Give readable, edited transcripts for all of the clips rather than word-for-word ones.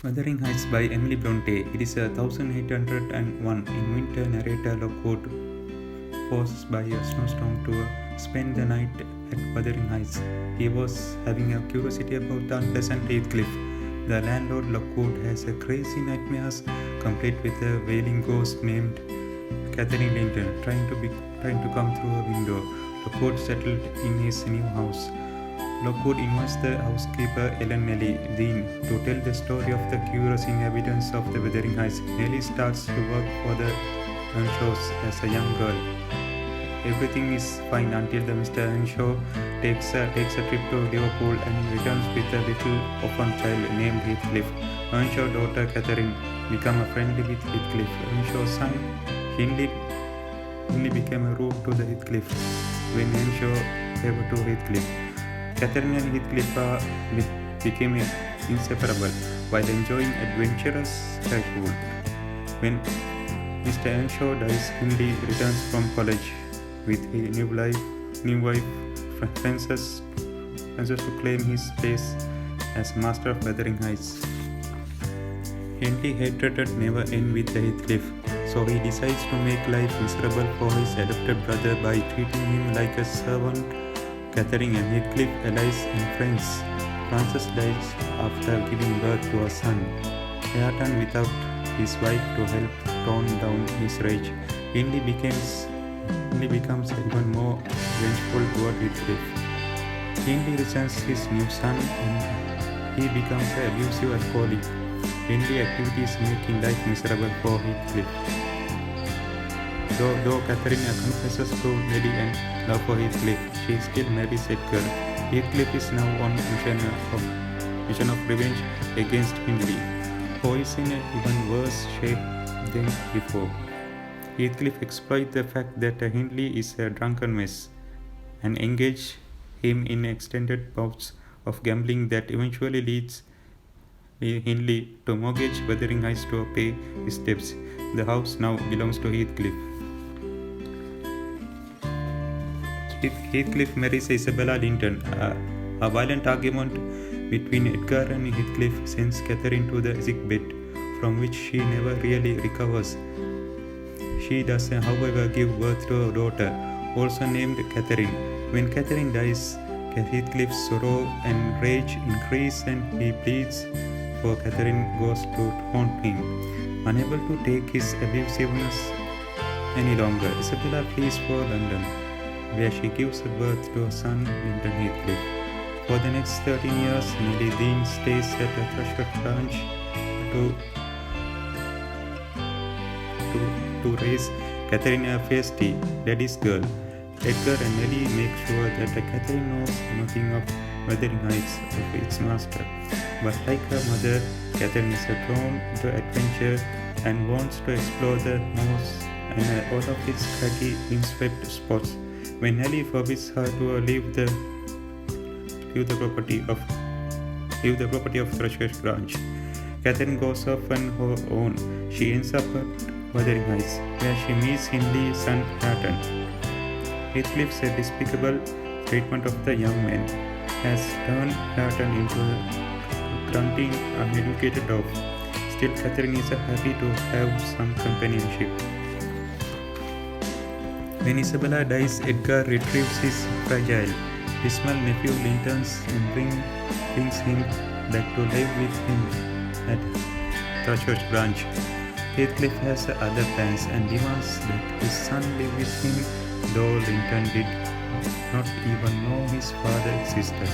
Wuthering Heights by Emily Bronte. It is a 1801 in winter. Narrator Lockwood forced by a snowstorm to spend the night at Wuthering Heights. He was having a curiosity about the unpleasant Heathcliff. The landlord Lockwood has a crazy nightmares, complete with a wailing ghost named Catherine Linton trying to come through a window. Lockwood settled in his new house. Lockwood invites the housekeeper Ellen Nellie Dean to tell the story of the curious inhabitants of the Wuthering Heights. Nellie starts to work for the Earnshaws as a young girl. Everything is fine until the Mr. Earnshaw takes a trip to Liverpool and returns with a little orphan child named Heathcliff. Earnshaw's daughter Catherine becomes friendly with Heathcliff. Earnshaw's son Hindley became a root to the Heathcliff when Earnshaw favored to Heathcliff. Catherine and Heathcliff became inseparable while enjoying adventurous childhood. When Mr. Earnshaw dies, Hindley returns from college with a new wife, Frances to claim his place as master of Wuthering Heights. Hindley hatred never ends with Heathcliff, so he decides to make life miserable for his adopted brother by treating him like a servant. Catherine and Heathcliff allies and friends. Francis dies after giving birth to a son. Hareton without his wife to help tone down his rage. Hindley becomes even more vengeful toward Heathcliff. Hindley resents his new son and he becomes an abusive alcoholic. Hindley activities making life miserable for Heathcliff. Though Catherine confesses to Nellie and love for Heathcliff, she still marries Edgar. Heathcliff is now on mission of revenge against Hindley, who is in an even worse shape than before. Heathcliff exploits the fact that Hindley is a drunken mess and engages him in extended bouts of gambling that eventually leads Hindley to mortgage Wuthering Heights to pay his debts. The house now belongs to Heathcliff. Heathcliff marries Isabella Linton. A violent argument between Edgar and Heathcliff sends Catherine to the sick bed, from which she never really recovers. She does, however, give birth to a daughter, also named Catherine. When Catherine dies, Heathcliff's sorrow and rage increase and he pleads for Catherine ghost to haunt him. Unable to take his abusiveness any longer, Isabella flees for London, where she gives birth to a son, Linton Heathcliff. For the next 13 years, Nellie Dean stays at the Thrushcroft Branch to raise Catherine, a feisty daddy's girl. Edgar and Nellie make sure that Catherine knows nothing of Wuthering Heights of its master. But like her mother, Catherine is drawn to adventure and wants to explore the moors and all of its craggy, windswept spots. When Nellie forbids her to leave the property of Thrushcroft Branch, Catherine goes off on her own. She ends up at Wuthering Heights, where she meets Hindley's son Hareton. Heathcliff's despicable treatment of the young man has turned Hareton into a grunting, uneducated dog. Still, Catherine is happy to have some companionship. When Isabella dies, Edgar retrieves his fragile, dismal nephew Linton's and brings him back to live with him at Thrushcroft Branch. Heathcliff has other plans and demands that his son live with him, though Linton did not even know his father existed.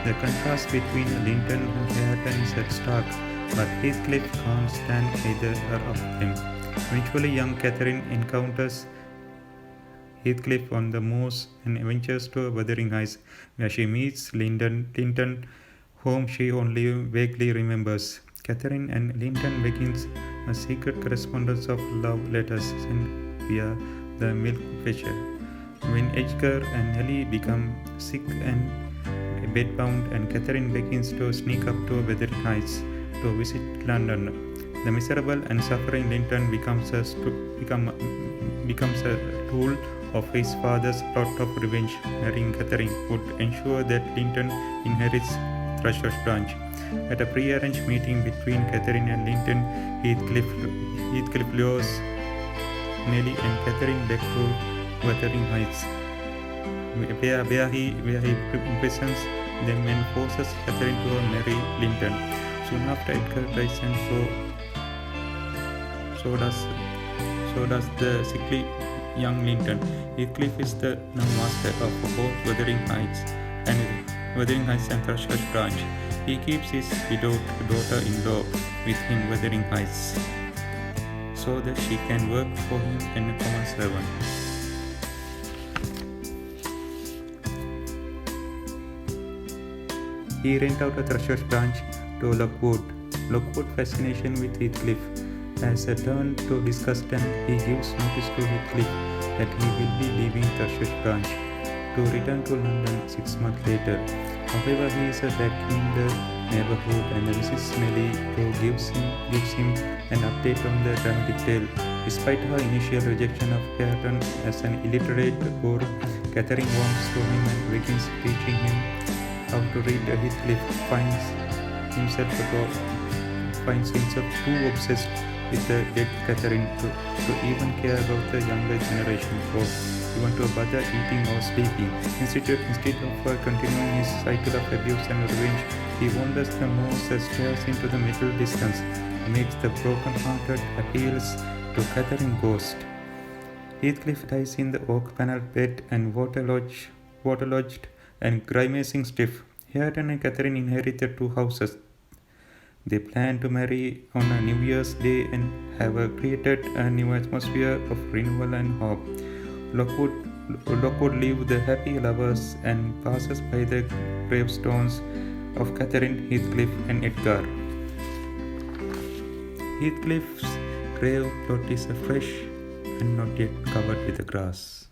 The contrast between Linton and Hareton is stark, but Heathcliff can't stand either of them. Eventually, young Catherine encounters Heathcliff on the moors and ventures to Wuthering Heights, where she meets Linton, whom she only vaguely remembers. Catherine and Linton begins a secret correspondence of love letters sent via the milk fetcher. When Edgar and Nellie become sick and bedbound, and Catherine begins to sneak up to Wuthering Heights to visit London, the miserable and suffering Linton becomes a tool of his father's plot of revenge. Marrying Catherine would ensure that Linton inherits Thrush's branch. At a pre-arranged meeting between Catherine and Linton, Heathcliff lures Nellie and Catherine back to Wuthering Heights, where he imprisons them and forces Catherine to marry Linton. Soon after, Edgar dies, and so does the sickly young Linton. Heathcliff is the now master of both Wuthering Heights and Thrush's branch. He keeps his widowed daughter-in-law with him Wuthering Heights, so that she can work for him and a common servant. He rent out a Thrush's branch to Lockwood. Lockwood's fascination with Heathcliff has turned to disgust, and he gives notice to Heathcliff that he will be leaving Thrush's branch to return to London 6 months later. However, he is back in the neighborhood and visits Nellie, who gives him an update on the dramatic tale. Despite her initial rejection of Hareton as an illiterate boor, Catherine warms to him and begins teaching him how to read. Heathcliff finds himself too obsessed with the dead Catherine to even care about the younger generation, or even to bother eating or sleeping. Instead of continuing his cycle of abuse and revenge, he wanders the moors, stares into the middle distance, makes the broken-hearted appeals to Catherine's ghost. Heathcliff dies in the oak-panelled bed and waterlogged and grimacing stiff. Hareton and Catherine inherit the 2 houses. They plan to marry on a New Year's Day and have created a new atmosphere of renewal and hope. Lockwood leave the happy lovers and passes by the gravestones of Catherine, Heathcliff, and Edgar. Heathcliff's grave plot is fresh and not yet covered with grass.